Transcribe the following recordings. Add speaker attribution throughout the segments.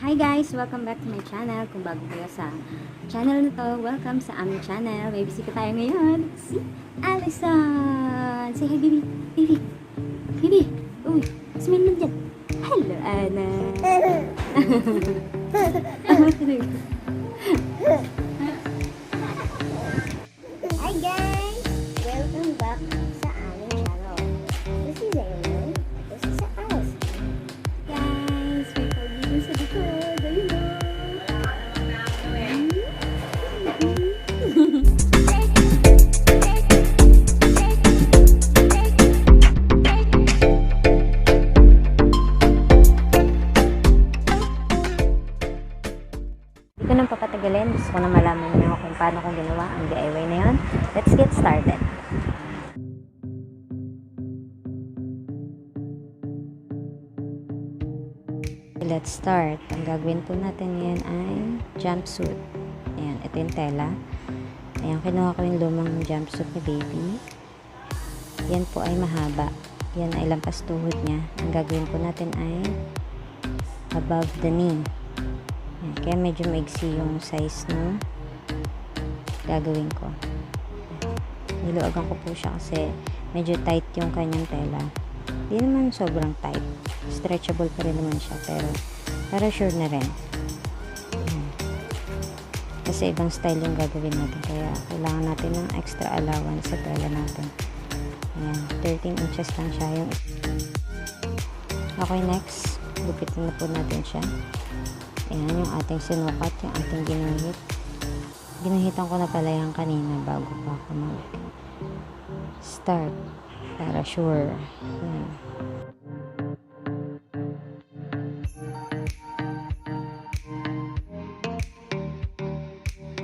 Speaker 1: Hi guys! Welcome back to my channel. Kung bago kayo sa channel na to, welcome sa aming channel. May bisita tayo ngayon. Si Alyceson! Say hi, baby! Baby! Baby! Uy! Smile mo dyan! Hello, Anna! Hi guys! Welcome back sa aming channel. This is Zyryllyn. This is Alyceson. Guys, may pag-ibig sa likod. Ayun o. Hindi ko nang papatagalin. Gusto ko na malaman niyo kung paano ko ginawa ang DIY na yun. Let's get started. Let's start. Ang gagawin po natin ngayon ay jumpsuit. Ayan, ito yung tela. Ayan, kinuha ko yung lumang jumpsuit ni baby. Yan po ay mahaba. Yan ay lampas tuhod niya. Ang gagawin po natin ay above the knee. Ayan, kaya medyo maigsi yung size ng gagawin ko. Niluagan ko po siya kasi medyo tight yung kanyang tela. Di naman sobrang tight. Stretchable pa rin naman siya, pero para sure na rin. Kasi ibang style yung gagawin natin, kaya kailangan natin ng extra allowance sa tela natin. Ayan, 13 inches lang siya yung. Okay, next gupitin na po natin siya. Ayan yung ating sinukat, yung ating ginuhit. Ginuhitan ko na pala yan kanina bago pa ako start, para sure. Ayan.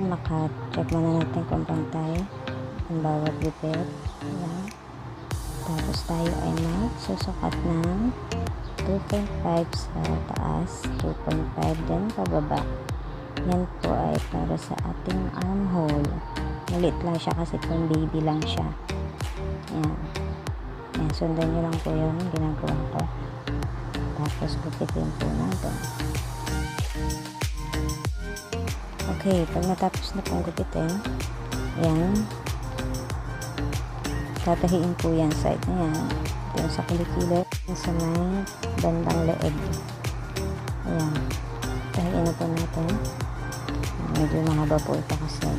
Speaker 1: Maka-check muna natin kung pantay ang bawat gupit. Ayan. Tapos tayo ay magsusukat ng 2.5 sa taas, 2.5 din pababa. Yan po ay para sa ating armhole. Maliit lang siya kasi kung baby lang siya. Ayan. Ayan, sundan nyo lang po yung ginagawa ko. Tapos gupitin po natin. Okay, pag natapos na pong gupitin, ayan, tatahiin po yan side na yan. Yung sa kilikili, sa may bandang leeg. Ayan, tahiin na po natin. Medyo mahaba po ito kasi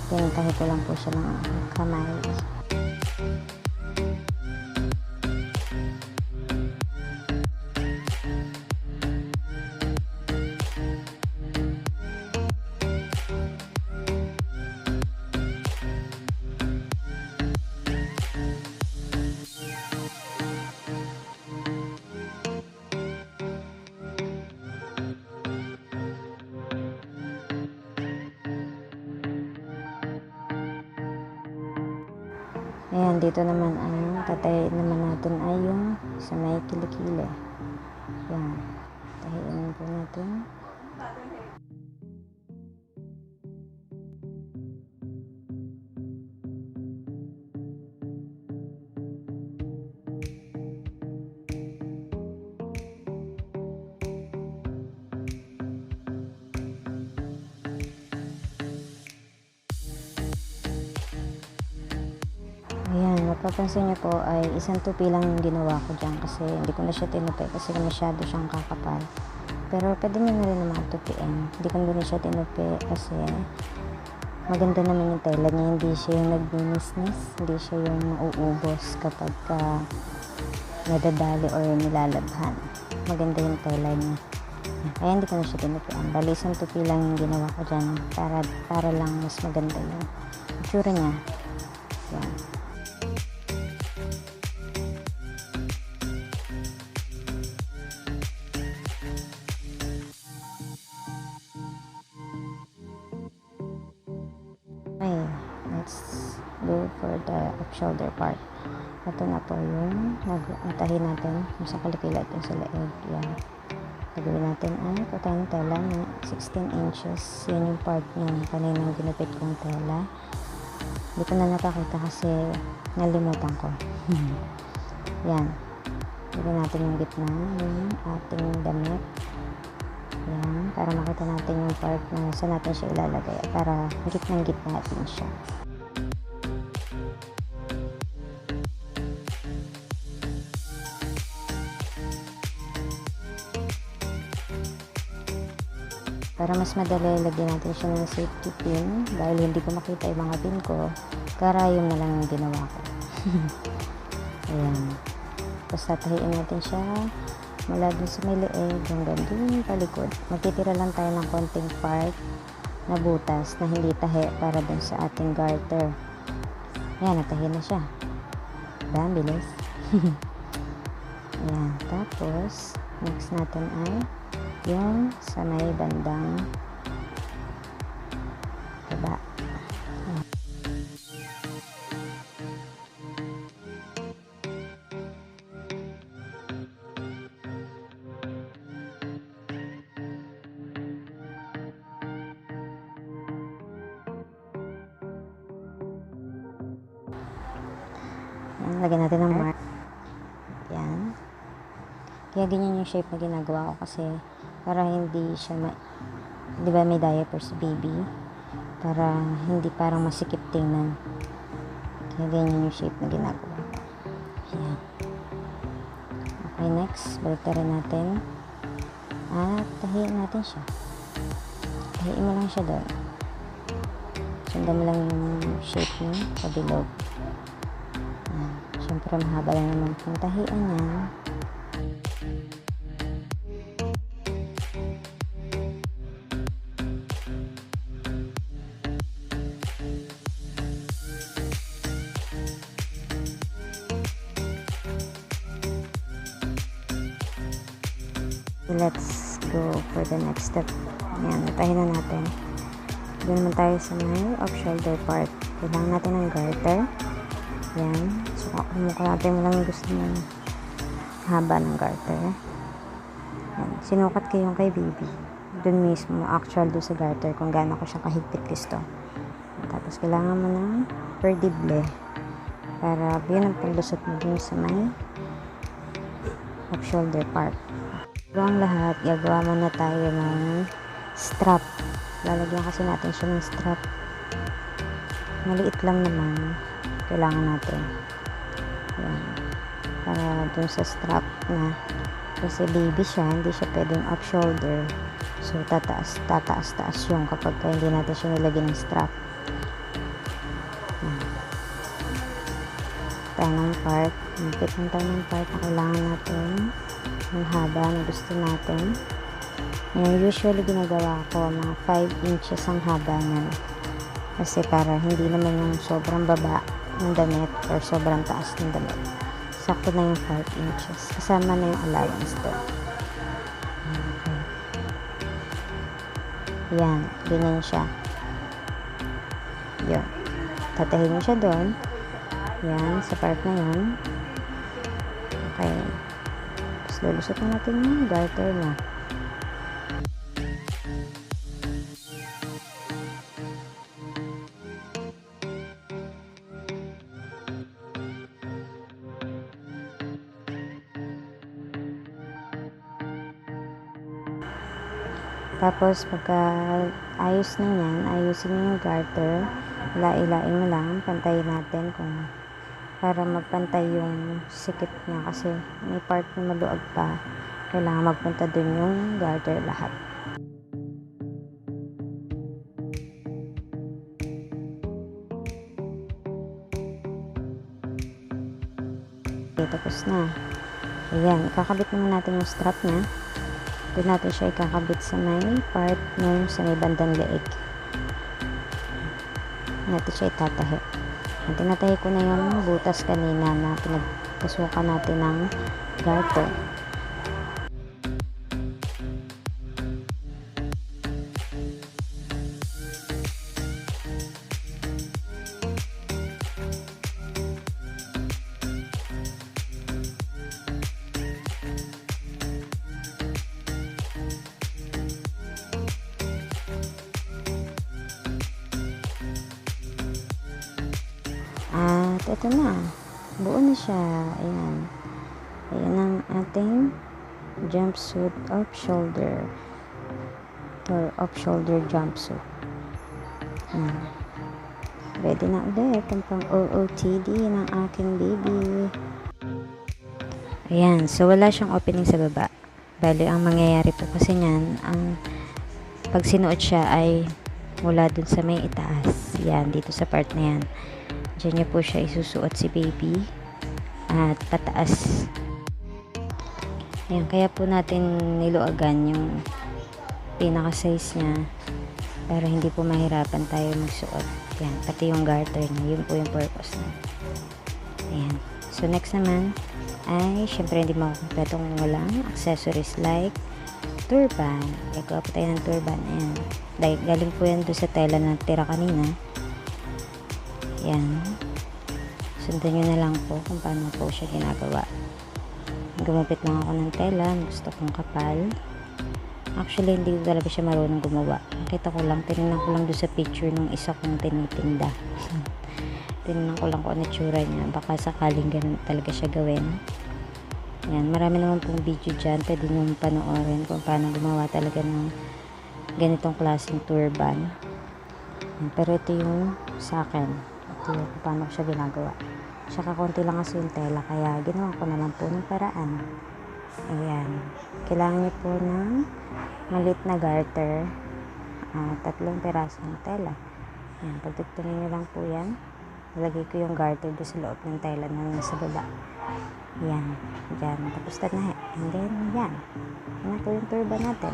Speaker 1: tahi ko lang po siya ng kamay. Ayan, dito naman ang tatayin naman natin ay yung sa may kilikili. Ayan, tahiin po natin. Ayan, mapapansin niyo po ay isang tupi lang yung ginawa ko dyan kasi hindi ko na siya tinupi kasi masyado siyang kakapal. Pero pwede niyo na rin naman tupiin. Hindi ko na siya tinupi kasi maganda naman yung tela niya. Hindi siya yung nagbinisnis, hindi siya yung mauubos kapag nadadali or nilalabhan. Maganda yung tela niya. Kaya hindi ko na siya tinupian. Bali, isang tupi lang yung ginawa ko dyan para lang mas maganda yung itsura niya. Ayan. Okay, let's go for the off-shoulder part. Ito na po yung natahi natin yung sa kalikila at yung sa leeg. Yan. Gagawin natin ay patayang tela na 16 inches. Yan yung part ng kaninang ginupit kong tela. Hindi ko na napakita kasi nalimutan ko. Yan. Lagyan natin yung gitna ng ating damit. para makita natin yung part na saan natin siya ilalagay para gitnang-gitna natin siya. Para mas madali, lagyan natin siya ng safety pin. Dahil hindi ko makita yung mga pin ko, karayom na lang yung ginawa ko. Ayan. Tapos tatahiin natin siya mula dun sa may leeg hanggang dun palikod. Magtitira lang tayo ng konting part na butas na hindi tahi para dun sa ating garter. Ayan, natahi na siya. Diba? Bilis. Ayan. Tapos, next natin ay yung sa may bandang baba. Lagyan natin ng mark. Yan. Kaya ganyan yung shape na ginagawa ko kasi para hindi siya di ba may diaper si baby, para hindi parang masikip tingnan. Kaya ganyan yung shape na ginagawa ko. Ayan. Okay, next balik rin natin at tahiin natin siya. Tahiin mo lang siya doon, sundan mo lang yung shape niya pabilog. Ayan. Syempre mahaba lang naman yung tahian niya. Let's go for the next step. Ayan, natahin na natin. Doon naman tayo sa may off-shoulder part. Kailangan natin ng garter. Ayan. So, kumukha natin mo lang yung gusto ng haba ng garter. Ayan. Sinukat ko yung kay baby. Doon mismo, actual doon sa garter kung gaano ko siya kahigpit gusto. Tapos, kailangan mo ng perdible para yun ang paglusot mo dun sa may off-shoulder part. Ang lahat, gagawa muna tayo ng strap. Lalagyan kasi natin siya ng strap. Maliit lang naman. Kailangan natin. Ayan. Para dun sa strap na kasi baby siya, hindi siya pwedeng off shoulder. So, tataas yung kapag hindi natin siya nilagyan ng strap. Ayan. Tayo ng part. Mapit lang tayo ng part na kailangan natin. Ang haba na gusto natin. Ayan, usually ginagawa ko mga 5 inches ang haba niyan. Kasi para hindi naman yung sobrang baba ng damit or sobrang taas ng damit. Sakto na yung 5 inches. Kasama na yung allowance doon. Okay. Ayan, ganyan siya. Yun. Tatahin mo siya doon. Ayan, sa part na yun. Okay. Lulusot na natin yung garter niya. Tapos, pagka ayos na yan, ayusin mo yung garter. Ilain mo lang, pantayin natin kung para magpantay yung sikip niya kasi may part na maluag pa, kailangan magpunta dun yung garter lahat. Okay, tapos na. Ayan, ikakabit naman natin yung strap niya. Doon natin siya ikakabit sa may part nung sa may bandang leeg. Natin siya itatahi. Tinatahi ko na yung butas kanina na pinagpasukan natin ng garter. At ito na, buo na siya. Ayan. Ayan ang ating jumpsuit off shoulder. or off-shoulder jumpsuit. Ready na ulit ang pang OOTD ng aking baby. Ayan, so wala siyang opening sa baba. Bali, ang mangyayari po kasi niyan, ang pag sinuot siya ay mula dun sa may itaas. Yan, dito sa part na yan. Diyan niya po siya isusuot si baby at pataas. Ayan, kaya po natin niluagan yung pinaka-size niya para hindi po mahirapan tayo magsuot. Yan, pati yung garter niya, yun po yung purpose na. Ayan. So, next naman ay, syempre hindi makukumpletong walang accessories like turban. Gagawa po tayo ng turban. Ayan. Dahil galing po yan doon sa tela na tira kanina. Ayan. Sundan nyo na lang po kung paano po siya ginagawa. Gumupit lang ako ng tela. Gusto kong kapal. Actually, hindi ko talaga siya marunong gumawa. Nakita ko lang, tinignan ko lang doon sa picture nung isa kong tinitinda. Tinignan ko lang kung ano tsura niya. Baka sakaling ganun talaga siya gawin. Yan, marami naman pong video dyan. Pwede nyo panoorin kung paano gumawa talaga ng ganitong klaseng turban. Yan, pero ito yung sa akin. Ito yung kung paano ko siya ginagawa. Tsaka konti lang kasi yung tela, kaya ginawa ko na lang po ng paraan. Ayan. Kailangan niyo po ng maliit na garter. 3 pirasong tela. Ayan, pagtugtungin niyo lang po yan. Nalagay ko yung garter doon sa loob ng tela na nasa baba. Yan. Diyan. Tapos na. And then, yan. Yan po yung turban natin.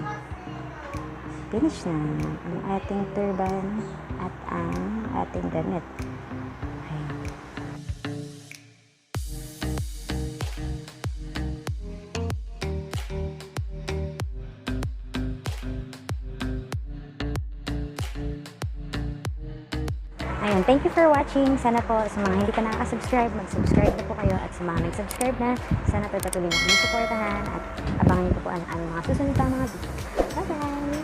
Speaker 1: Finish na ang ating turban at ang ating damit. Ayan. Ayun, thank you for watching. Sana po sa mga hindi pa nakaka-subscribe, mag-subscribe na po kayo. At sa mga nag-subscribe na, sana po patuloy na kami supportahan. At abangan niyo po ang mga susunod pa mga video. Bye-bye!